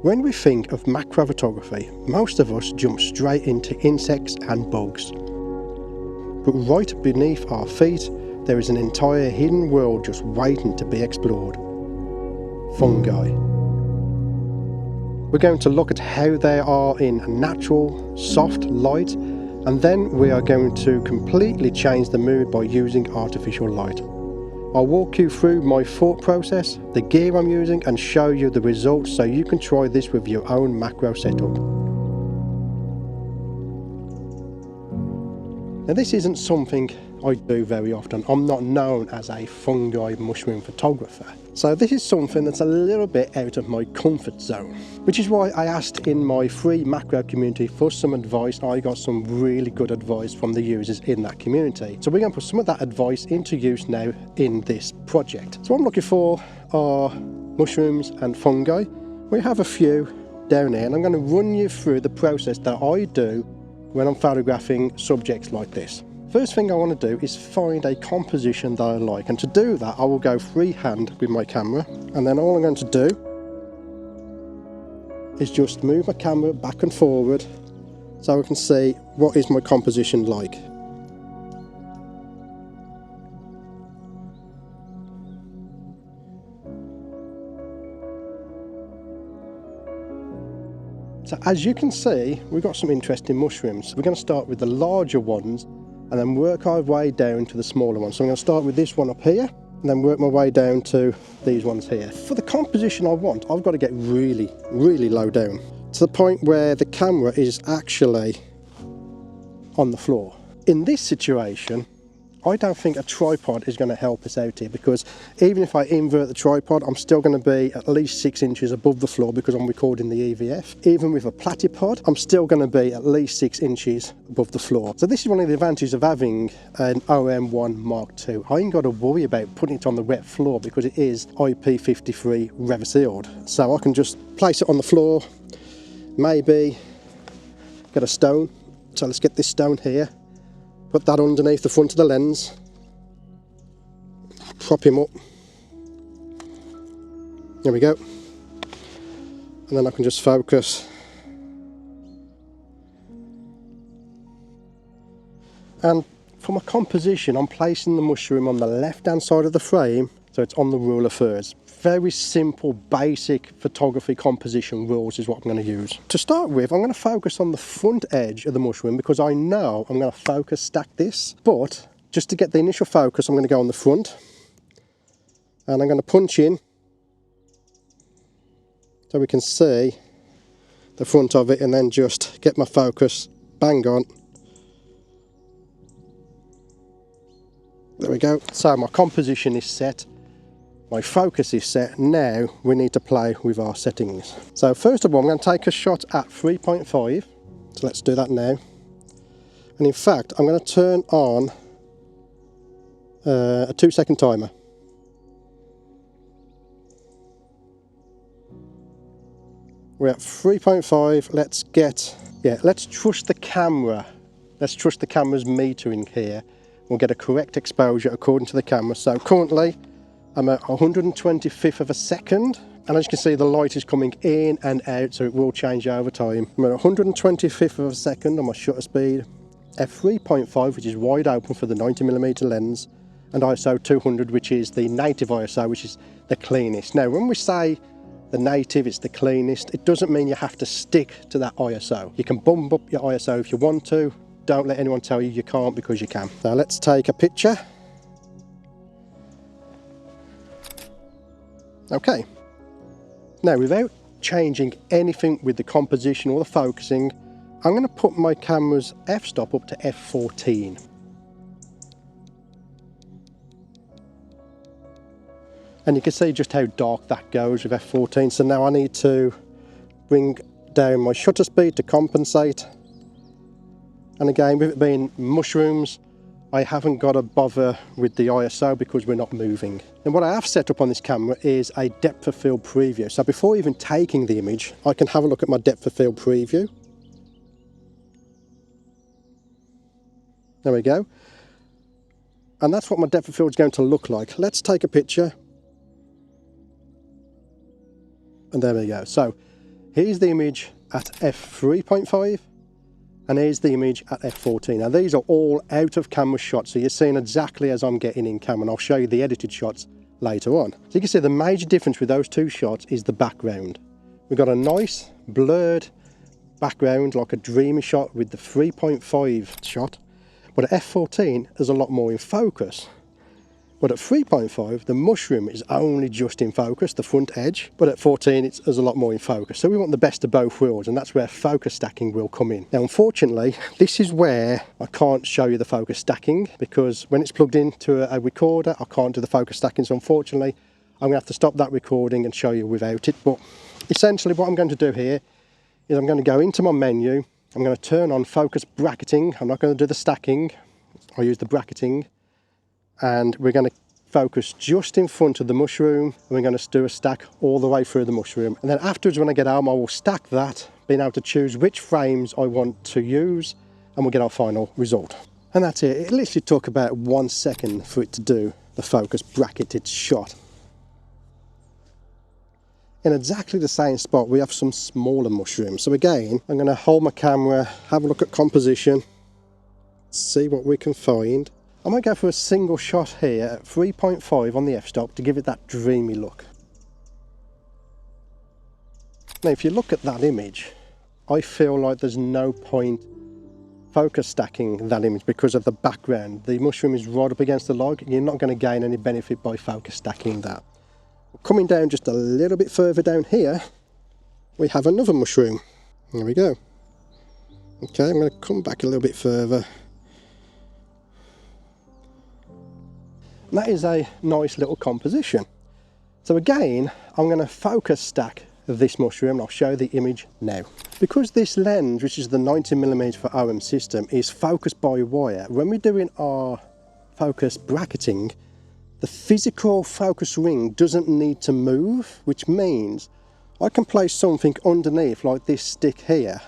When we think of macro photography, most of us jump straight into insects and bugs. But right beneath our feet, there is an entire hidden world just waiting to be explored. Fungi. We're going to look at how they are in natural, soft light, and then we are going to completely change the mood by using artificial light. I'll walk you through my thought process, the gear I'm using, and show you the results so you can try this with your own macro setup. Now, this isn't something I do very often. I'm not known as a fungi mushroom photographer. So this is something that's a little bit out of my comfort zone, which is why I asked in my free macro community for some advice. I got some really good advice from the users in that community. So we're going to put some of that advice into use now in this project. So what I'm looking for are mushrooms and fungi. We have a few down here, and I'm going to run you through the process that I do when I'm photographing subjects like this. First thing I want to do is find a composition that I like, and to do that I will go freehand with my camera, and then all I'm going to do is just move my camera back and forward so I can see what is my composition like. So as you can see, we've got some interesting mushrooms. We're going to start with the larger ones and then work our way down to the smaller ones. So I'm going to start with this one up here and then work my way down to these ones here. For the composition I want, I've got to get really, really low down to the point where the camera is actually on the floor. In this situation, I don't think a tripod is going to help us out here, because even if I invert the tripod, I'm still going to be at least 6 inches above the floor because I'm recording the EVF. Even with a platypod, I'm still going to be at least 6 inches above the floor. So this is one of the advantages of having an OM1 Mark II. I ain't got to worry about putting it on the wet floor because it is IP53 rever sealed. So I can just place it on the floor, maybe get a stone. So let's get this stone here. Put that underneath the front of the lens, prop him up, there we go, and then I can just focus. And for my composition, I'm placing the mushroom on the left hand side of the frame, so it's on the rule of thirds. Very simple, basic photography composition rules is what I'm going to use. To start with, I'm going to focus on the front edge of the mushroom because I know I'm going to focus stack this. But just to get the initial focus, I'm going to go on the front and I'm going to punch in so we can see the front of it, and then just get my focus bang on. There we go. So my composition is set. My focus is set. Now we need to play with our settings. So first of all, I'm going to take a shot at 3.5. So let's do that now. And in fact, I'm going to turn on a 2-second timer. We're at 3.5. Let's trust the camera. Let's trust the camera's metering here. We'll get a correct exposure according to the camera. So currently, I'm at 125th of a second, and as you can see, the light is coming in and out, so it will change over time. I'm at 125th of a second on my shutter speed, f3.5, which is wide open for the 90mm lens, and ISO 200, which is the native ISO, which is the cleanest. Now, when we say the native, it's the cleanest, it doesn't mean you have to stick to that ISO. You can bump up your ISO if you want to. Don't let anyone tell you you can't, because you can. Now let's take a picture. Okay, now without changing anything with the composition or the focusing, I'm going to put my camera's f-stop up to f14. And you can see just how dark that goes with f14. So now I need to bring down my shutter speed to compensate. And again, with it being mushrooms, I haven't got to bother with the ISO because we're not moving. And what I have set up on this camera is a depth of field preview. So before even taking the image, I can have a look at my depth of field preview. There we go. And that's what my depth of field is going to look like. Let's take a picture. And there we go. So Here's the image at f3.5 and here's the image at f14. Now these are all out of camera shots, so you're seeing exactly as I'm getting in camera, and I'll show you the edited shots later on. So you can see the major difference with those two shots is the background. We've got a nice blurred background, like a dreamy shot with the 3.5 shot, but at f14 there's a lot more in focus. But at 3.5 the mushroom is only just in focus, the front edge, but at 14 there's a lot more in focus. So we want the best of both worlds, and that's where focus stacking will come in. Now unfortunately this is where I can't show you the focus stacking, because when it's plugged into a recorder I can't do the focus stacking, so unfortunately I'm going to have to stop that recording and show you without it. But essentially what I'm going to do here is I'm going to go into my menu, I'm going to turn on focus bracketing. I'm not going to do the stacking, I'll use the bracketing, and we're going to focus just in front of the mushroom, and we're going to do a stack all the way through the mushroom. And then afterwards when I get home I will stack that, being able to choose which frames I want to use, and we'll get our final result. And that's it. It literally took about 1 second for it to do the focus bracketed shot. In exactly the same spot we have some smaller mushrooms. So again, I'm going to hold my camera, have a look at composition, see what we can find. I might go for a single shot here at 3.5 on the f-stop to give it that dreamy look. Now if you look at that image, I feel like there's no point focus stacking that image because of the background. The mushroom is right up against the log, you're not going to gain any benefit by focus stacking that. Coming down just a little bit further down here, we have another mushroom. There we go. Okay, I'm going to come back a little bit further. And that is a nice little composition. So again, I'm going to focus stack this mushroom. I'll show the image now. Because this lens, which is the 90mm for OM system, is focused by wire, when we're doing our focus bracketing, the physical focus ring doesn't need to move, which means I can place something underneath like this stick here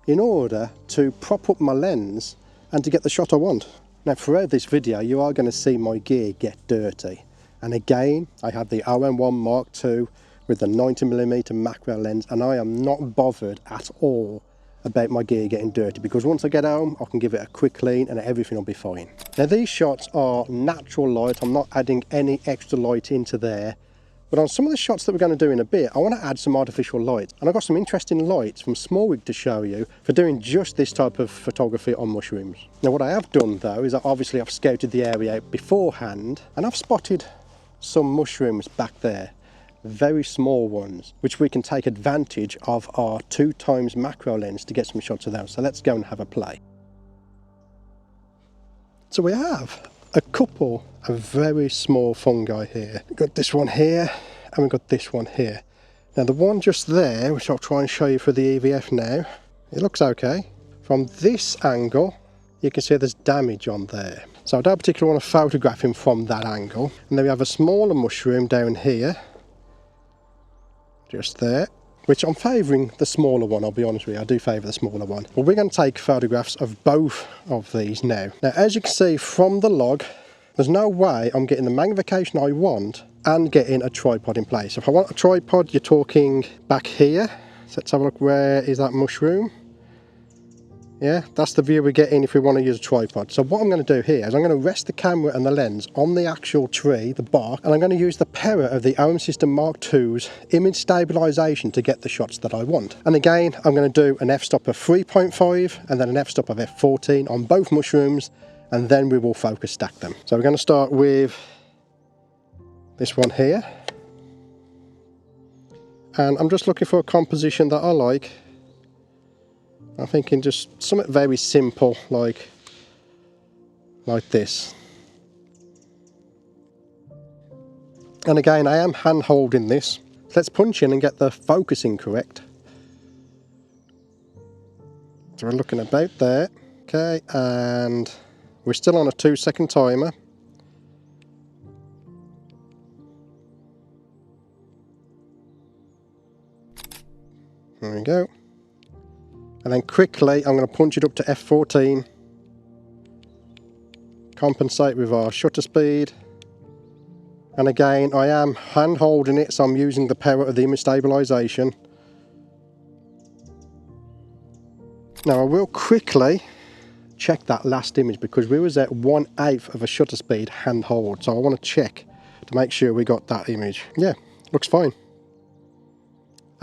in order to prop up my lens and to get the shot I want. Now throughout this video you are going to see my gear get dirty, and again I have the OM1 Mark II with the 90mm macro lens, and I am not bothered at all about my gear getting dirty, because once I get home I can give it a quick clean and everything will be fine. Now these shots are natural light, I'm not adding any extra light into there, but on some of the shots that we're going to do in a bit I want to add some artificial light, and I've got some interesting lights from SmallRig to show you for doing just this type of photography on mushrooms. Now what I have done though is that obviously I've scouted the area out beforehand, and I've spotted some mushrooms back there, very small ones, which we can take advantage of our 2x macro lens to get some shots of those. So let's go and have a play. So we have a couple of very small fungi here. We've got this one here and we've got this one here. Now the one just there, which I'll try and show you for the EVF now, it looks okay. From this angle you can see there's damage on there, so I don't particularly want to photograph him from that angle. And then we have a smaller mushroom down here, just there, which I'm favouring the smaller one, I'll be honest with you, I do favour the smaller one. But we're going to take photographs of both of these now. Now as you can see from the log, there's no way I'm getting the magnification I want and getting a tripod in place. If I want a tripod, you're talking back here. So let's have a look, where is that mushroom? Yeah, that's the view we're getting if we want to use a tripod. So what I'm going to do here is I'm going to rest the camera and the lens on the actual tree, the bark, and I'm going to use the power of the OM System Mark II's image stabilisation to get the shots that I want. And again, I'm going to do an f-stop of 3.5 and then an f-stop of f14 on both mushrooms, and then we will focus stack them. So we're going to start with this one here. And I'm just looking for a composition that I like. I'm thinking just something very simple, like this. And again, I am hand holding this. Let's punch in and get the focusing correct. So we're looking about there. Okay, and we're still on a 2-second timer. There we go. And then quickly I'm going to punch it up to f14, compensate with our shutter speed, and again I am hand holding it, so I'm using the power of the image stabilisation. Now I will quickly check that last image because we was at 1/8 of a shutter speed handhold, so I want to check to make sure we got that image. Yeah, looks fine.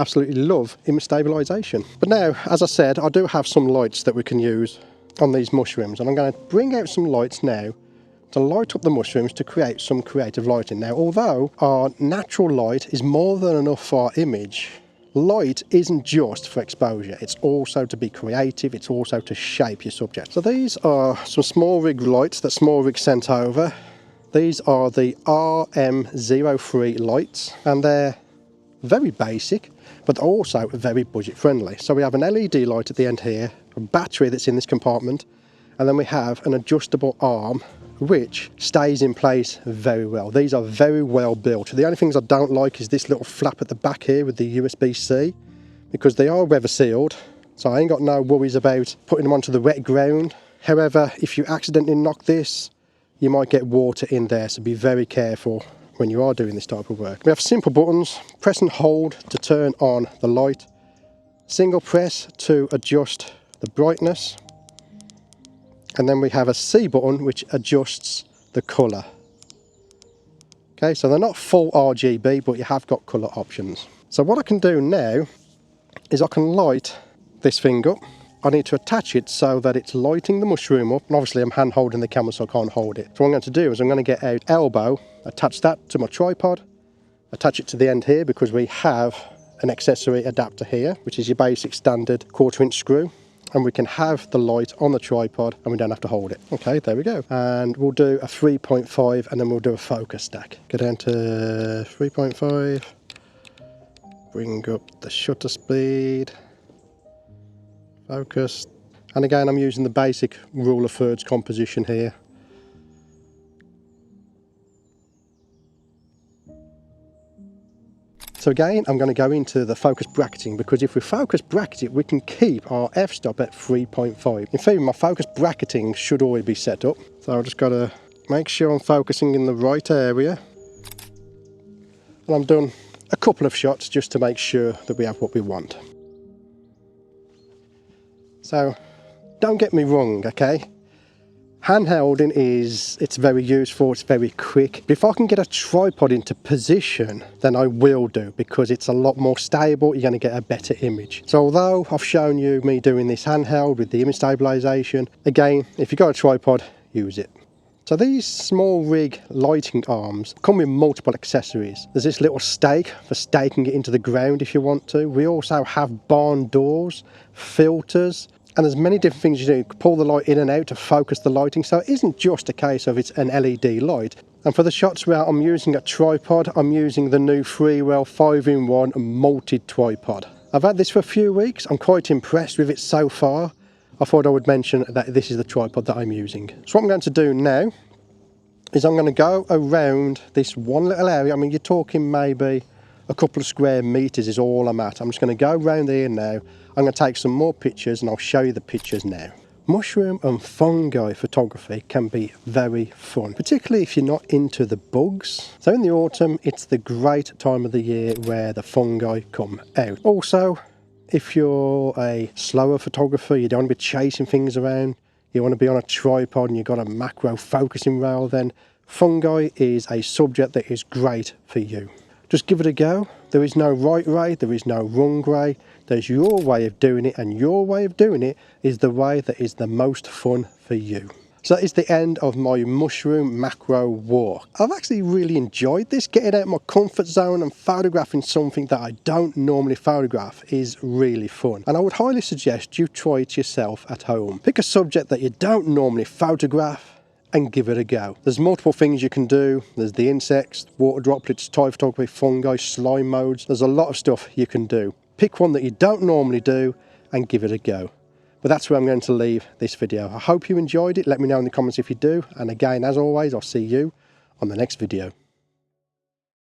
Absolutely love image stabilisation. But now, as I said, I do have some lights that we can use on these mushrooms, and I'm going to bring out some lights now to light up the mushrooms to create some creative lighting. Now, although our natural light is more than enough for our image, light isn't just for exposure, it's also to be creative, it's also to shape your subject. So these are some SmallRig lights that SmallRig sent over. These are the RM03 lights, and they're very basic, but also very budget friendly. So we have an LED light at the end here, a battery that's in this compartment, and then we have an adjustable arm which stays in place very well. These are very well built. The only things I don't like is this little flap at the back here with the USB-C, because they are weather sealed, so I ain't got no worries about putting them onto the wet ground. However, if you accidentally knock this, you might get water in there, so be very careful when you are doing this type of work. We have simple buttons: press and hold to turn on the light, single press to adjust the brightness, and then we have a C button which adjusts the colour. Okay, so they're not full RGB, but you have got colour options. So what I can do now is I can light this thing up. I need to attach it so that it's lighting the mushroom up, and obviously I'm hand holding the camera so I can't hold it. So what I'm going to do is I'm going to get out elbow, attach that to my tripod, attach it to the end here because we have an accessory adapter here, which is your basic standard 1/4 inch screw, and we can have the light on the tripod and we don't have to hold it. Okay, there we go. And we'll do a 3.5 and then we'll do a focus stack. Go down to 3.5, bring up the shutter speed, focus, and again I'm using the basic rule of thirds composition here. So again, I'm going to go into the focus bracketing, because if we focus bracket it, we can keep our f-stop at 3.5. In theory, my focus bracketing should always be set up. So I've just got to make sure I'm focusing in the right area. And I'm done a couple of shots just to make sure that we have what we want. So don't get me wrong, okay? Handhelding it's very useful, it's very quick. But if I can get a tripod into position, then I will do, because it's a lot more stable, you're going to get a better image. So although I've shown you me doing this handheld with the image stabilisation, again, if you've got a tripod, use it. So these SmallRig lighting arms come with multiple accessories. There's this little stake for staking it into the ground if you want to. We also have barn doors, filters, and there's many different things you do. You can pull the light in and out to focus the lighting, so it isn't just a case of it's an LED light. And for the shots where I'm using a tripod, I'm using the new Freewell 5-in-1 multi-tripod. I've had this for a few weeks, I'm quite impressed with it so far. I thought I would mention that this is the tripod that I'm using. So what I'm going to do now is I'm going to go around this one little area. I mean, you're talking maybe a couple of square meters is all I'm at. I'm just going to go around here now. I'm going to take some more pictures and I'll show you the pictures now. Mushroom and fungi photography can be very fun, particularly if you're not into the bugs. So in the autumn, it's the great time of the year where the fungi come out. Also, if you're a slower photographer, you don't want to be chasing things around, you want to be on a tripod and you've got a macro focusing rail, then fungi is a subject that is great for you. Just give it a go. There is no right way, there is no wrong way. There's your way of doing it, and your way of doing it is the way that is the most fun for you. So that is the end of my mushroom macro walk. I've actually really enjoyed this. Getting out of my comfort zone and photographing something that I don't normally photograph is really fun. And I would highly suggest you try it yourself at home. Pick a subject that you don't normally photograph and give it a go. There's multiple things you can do. There's the insects, water droplets, tide photography, fungi, slime modes. There's a lot of stuff you can do. Pick one that you don't normally do and give it a go. But that's where I'm going to leave this video. I hope you enjoyed it. Let me know in the comments if you do. And again, as always, I'll see you on the next video.